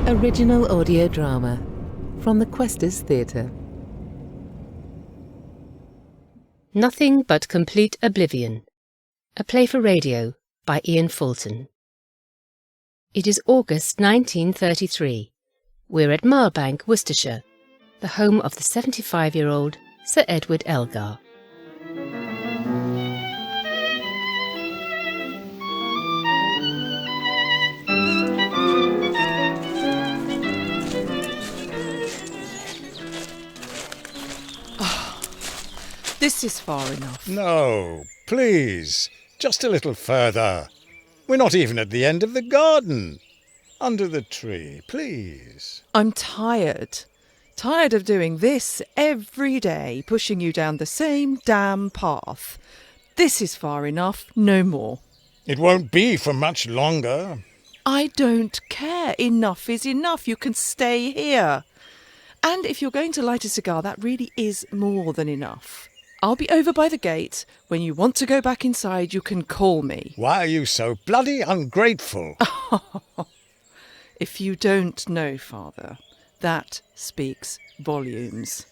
Original audio drama from the Questors Theatre. Nothing But Complete Oblivion, a play for radio by Ian Fulton. It is August 1933. We're at Marbank, Worcestershire, the home of the 75-year-old Sir Edward Elgar. This is far enough. No, please, just a little further. We're not even at the end of the garden. Under the tree, please. I'm tired. Tired of doing this every day, pushing you down the same damn path. This is far enough, no more. It won't be for much longer. I don't care. Enough is enough. You can stay here. And if you're going to light a cigar, that really is more than enough. I'll be over by the gate. When you want to go back inside, you can call me. Why are you so bloody ungrateful? If you don't know, Father, that speaks volumes.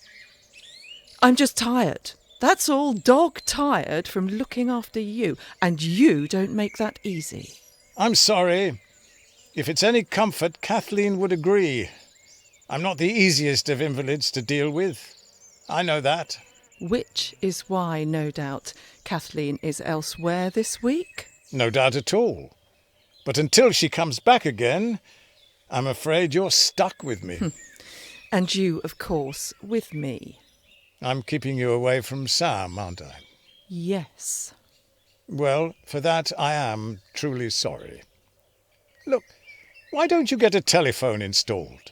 I'm just tired. That's all, dog tired from looking after you. And you don't make that easy. I'm sorry. If it's any comfort, Kathleen would agree. I'm not the easiest of invalids to deal with. I know that. Which is why, no doubt, Kathleen is elsewhere this week? No doubt at all. But until she comes back again, I'm afraid you're stuck with me. And you, of course, with me. I'm keeping you away from Sam, aren't I? Yes. Well, for that I am truly sorry. Look, why don't you get a telephone installed?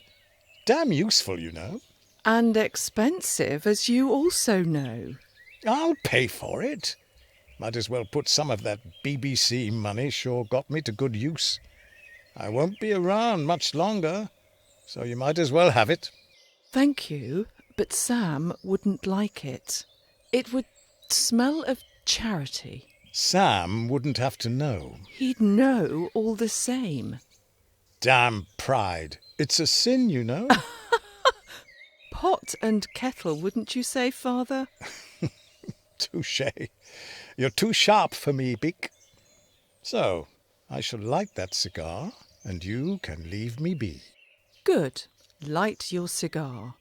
Damn useful, you know. And expensive, as you also know. I'll pay for it. Might as well put some of that BBC money sure got me to good use. I won't be around much longer, so you might as well have it. Thank you, but Sam wouldn't like it. It would smell of charity. Sam wouldn't have to know. He'd know all the same. Damn pride. It's a sin, you know. Pot and kettle, wouldn't you say, Father? Touché. You're too sharp for me, Beak. So, I shall light that cigar, and you can leave me be. Good. Light your cigar.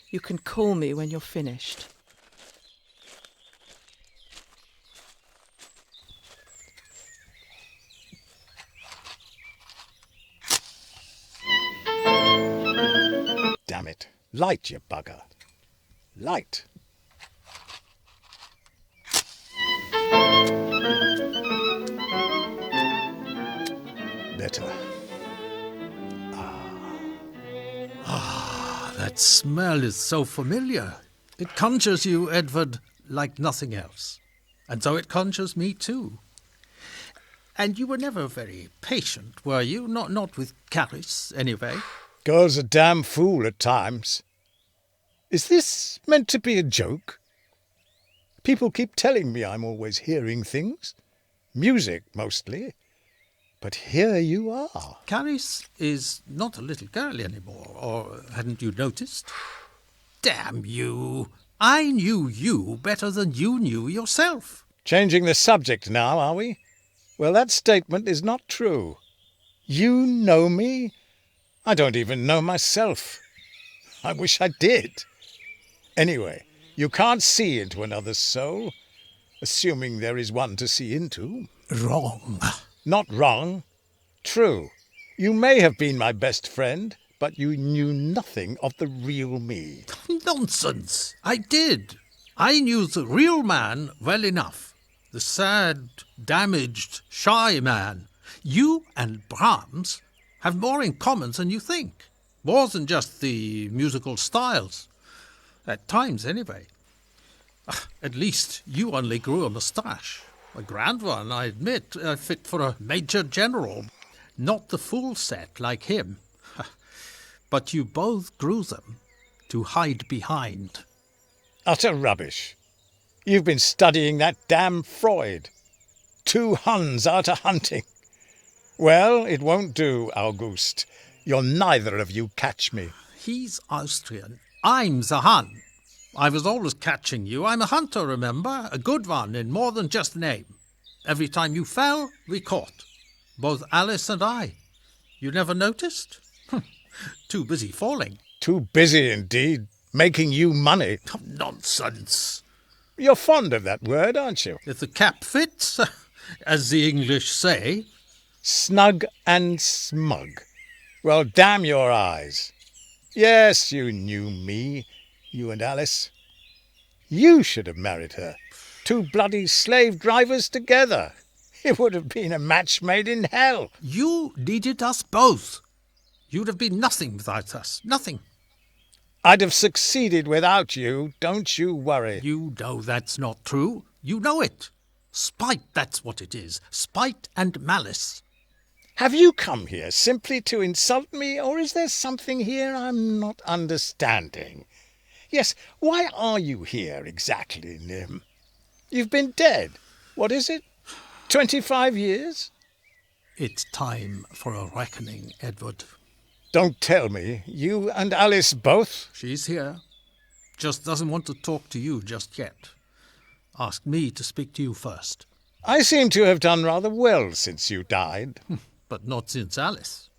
You can call me when you're finished. Damn it. Light, you bugger. Light. Better. That smell is so familiar. It conjures you, Edward, like nothing else. And so it conjures me too. And you were never very patient, were you? Not with Caris, anyway. Girl's a damn fool at times. Is this meant to be a joke? People keep telling me I'm always hearing things. Music, mostly. But here you are. Caris is not a little girl anymore, or hadn't you noticed? Damn you! I knew you better than you knew yourself. Changing the subject now, are we? Well, that statement is not true. You know me? I don't even know myself. I wish I did. Anyway, you can't see into another's soul, assuming there is one to see into. Wrong. Not wrong. True. You may have been my best friend, but you knew nothing of the real me. Nonsense. I did. I knew the real man well enough. The sad, damaged, shy man. You and Brahms have more in common than you think. More than just the musical styles. At times, anyway. At least you only grew a moustache. A grand one, I admit, fit for a major general. Not the full set like him. But you both grew them to hide behind. Utter rubbish. You've been studying that damn Freud. 2 Huns out a hunting. Well, it won't do, Auguste. You'll neither of you catch me. He's Austrian. I'm the Hun. I was always catching you. I'm a hunter, remember? A good one in more than just name. Every time you fell, we caught. Both Alice and I. You never noticed? Too busy falling. Too busy indeed, making you money. Nonsense. You're fond of that word, aren't you? If the cap fits, as the English say. Snug and smug. Well, damn your eyes. Yes, you knew me, you and Alice. You should have married her. 2 bloody slave drivers together. It would have been a match made in hell. You needed us both. You'd have been nothing without us. Nothing. I'd have succeeded without you, don't you worry. You know that's not true. You know it. Spite, that's what it is. Spite and malice. Have you come here simply to insult me, or is there something here I'm not understanding? Yes, why are you here exactly, Nim? You've been dead. What is it? 25 years? It's time for a reckoning, Edward. Don't tell me. You and Alice both? She's here. Just doesn't want to talk to you just yet. Asked me to speak to you first. I seem to have done rather well since you died. But not since Alice.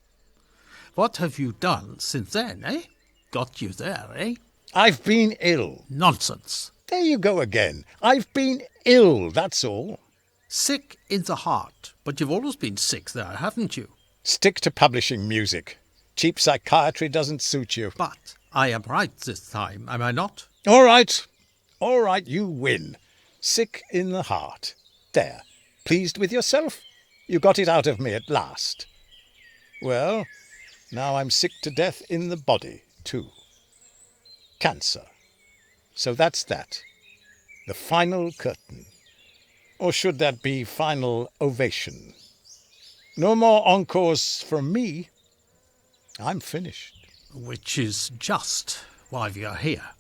What have you done since then, eh? Got you there, eh? I've been ill. Nonsense. There you go again. I've been ill, that's all. Sick in the heart. But you've always been sick there, haven't you? Stick to publishing music. Cheap psychiatry doesn't suit you. But I am right this time, am I not? All right, you win. Sick in the heart. There. Pleased with yourself? You got it out of me at last. Well, now I'm sick to death in the body, too. Cancer. So that's that. The final curtain. Or should that be final ovation? No more encores from me. I'm finished. Which is just why we are here.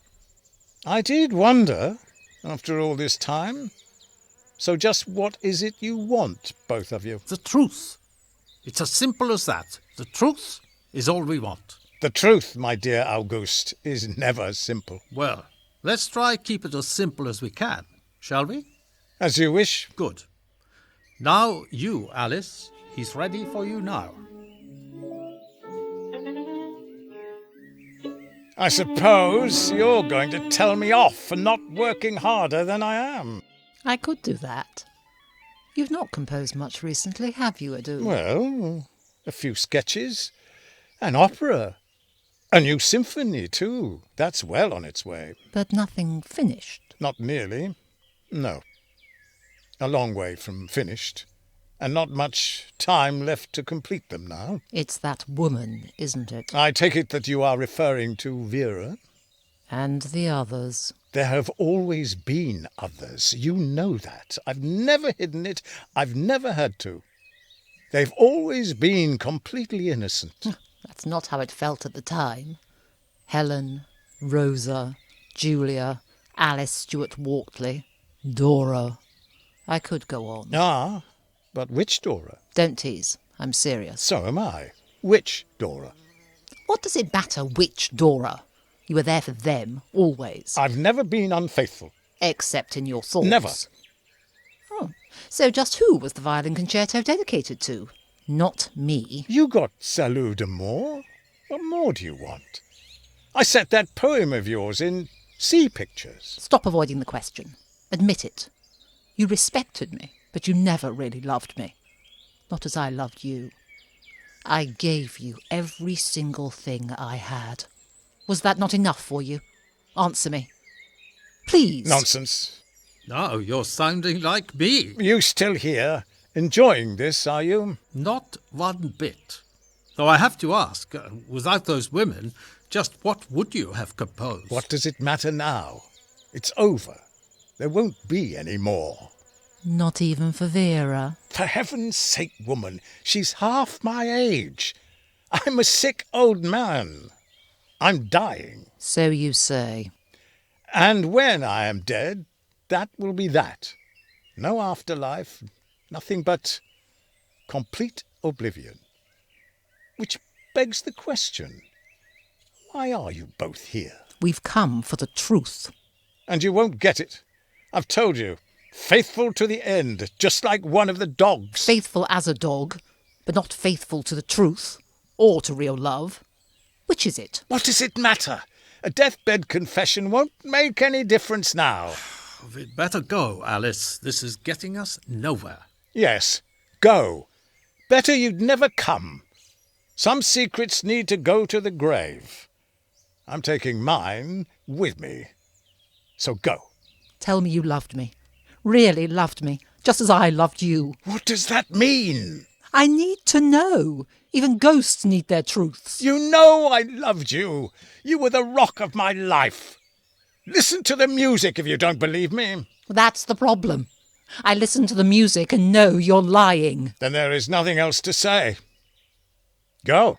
I did wonder, after all this time. So just what is it you want, both of you? The truth. It's as simple as that. The truth is all we want. The truth, my dear Auguste, is never simple. Well, let's try keep it as simple as we can, shall we? As you wish. Good. Now you, Alice. He's ready for you now. I suppose you're going to tell me off for not working harder than I am. I could do that. You've not composed much recently, have you, Edu? Well, a few sketches, an opera, a new symphony too. That's well on its way. But nothing finished? Not nearly. No. A long way from finished. And not much time left to complete them now. It's that woman, isn't it? I take it that you are referring to Vera? And the others. There have always been others. You know that. I've never hidden it. I've never had to. They've always been completely innocent. That's not how it felt at the time. Helen, Rosa, Julia, Alice Stuart Wortley, Dora. I could go on. Ah, but which Dora? Don't tease. I'm serious. So am I. Which Dora? What does it matter which Dora? You were there for them, always. I've never been unfaithful. Except in your thoughts. Never. Oh, so just who was the violin concerto dedicated to? Not me. You got Salut d'amour. What more do you want? I set that poem of yours in sea pictures. Stop avoiding the question. Admit it. You respected me, but you never really loved me. Not as I loved you. I gave you every single thing I had. Was that not enough for you? Answer me. Please. Nonsense. Now you're sounding like me. You still here, enjoying this, are you? Not one bit. Though I have to ask, without those women, just what would you have composed? What does it matter now? It's over. There won't be any more. Not even for Vera. For heaven's sake, woman, she's half my age. I'm a sick old man. I'm dying. So you say. And when I am dead, that will be that. No afterlife, nothing but complete oblivion. Which, begs the question. Why are you both here? We've come for the truth. And you won't get it. I've told you. Faithful to the end, just like one of the dogs. Faithful as a dog, but not faithful to the truth or to real love. Which is it? What does it matter? A deathbed confession won't make any difference now. We'd better go, Alice. This is getting us nowhere. Yes, go. Better you'd never come. Some secrets need to go to the grave. I'm taking mine with me. So go. Tell me you loved me. Really loved me, just as I loved you. What does that mean? I need to know. Even ghosts need their truths. You know I loved you. You were the rock of my life. Listen to the music if you don't believe me. That's the problem. I listen to the music and know you're lying. Then there is nothing else to say. Go.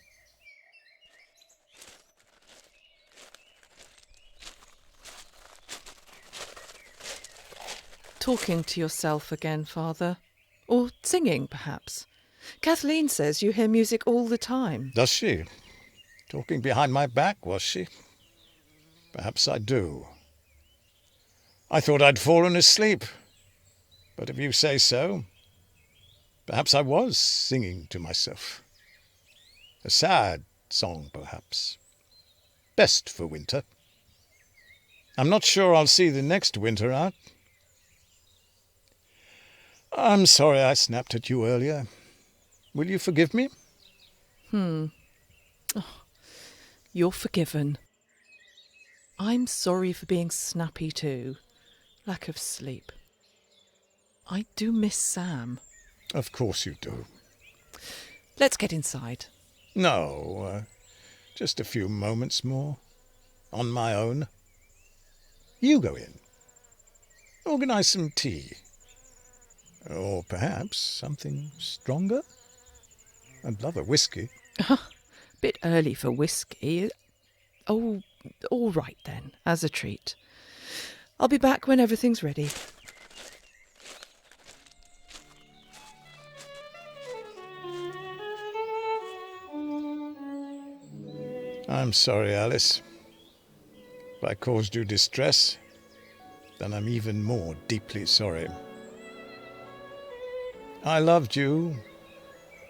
Talking to yourself again, Father. Or singing, perhaps. Kathleen says you hear music all the time. Does she? Talking behind my back, was she? Perhaps I do. I thought I'd fallen asleep. But if you say so, perhaps I was singing to myself. A sad song, perhaps. Best for winter. I'm not sure I'll see the next winter out. I'm sorry I snapped at you earlier. Will you forgive me? Oh, you're forgiven. I'm sorry for being snappy too. Lack of sleep. I do miss Sam. Of course you do. Let's get inside. No, just a few moments more. On my own. You go in. Organise some tea. Or perhaps something stronger? I'd love a whiskey. Bit early for whiskey. Oh, all right then, as a treat. I'll be back when everything's ready. I'm sorry, Alice. If I caused you distress, then I'm even more deeply sorry. I loved you,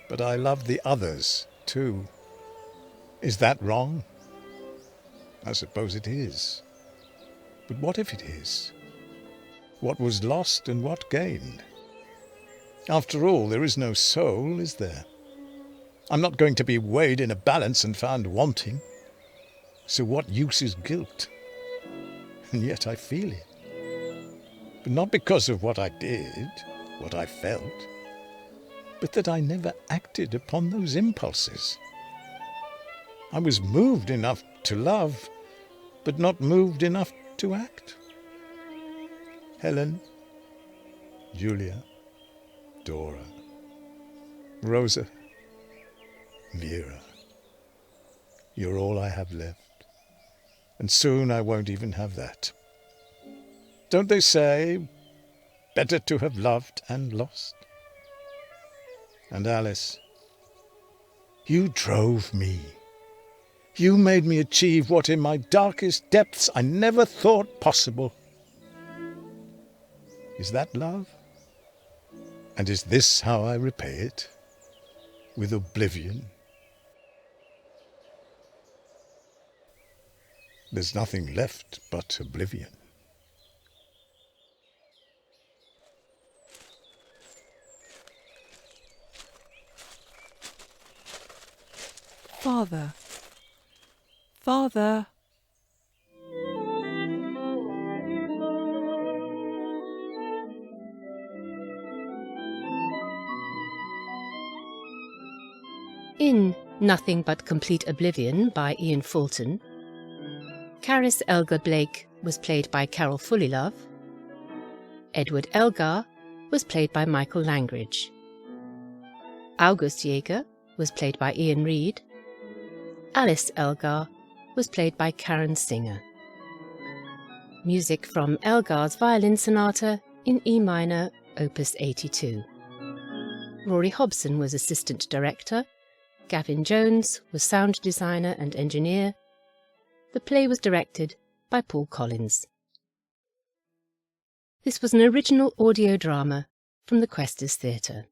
but I loved the others too. Is that wrong? I suppose it is. But what if it is? What was lost and what gained? After all, there is no soul, is there? I'm not going to be weighed in a balance and found wanting. So what use is guilt? And yet I feel it. But not because of what I did, what I felt, but that I never acted upon those impulses. I was moved enough to love, but not moved enough to act. Helen, Julia, Dora, Rosa, Vera. You're all I have left, and soon I won't even have that. Don't they say, better to have loved and lost? And Alice, you drove me. You made me achieve what in my darkest depths I never thought possible. Is that love? And is this how I repay it? With oblivion? There's nothing left but oblivion. Father. Father. In Nothing But Complete Oblivion by Ian Fulton, Caris Elgar Blake was played by Carol Fullilove. Edward Elgar was played by Michael Langridge. August Jaeger was played by Ian Reid. Alice Elgar was played by Karen Singer. Music from Elgar's Violin Sonata in E minor, Opus 82. Rory Hobson was Assistant Director, Gavin Jones was sound designer and engineer. The play was directed by Paul Collins. This was an original audio drama from the Questors Theatre.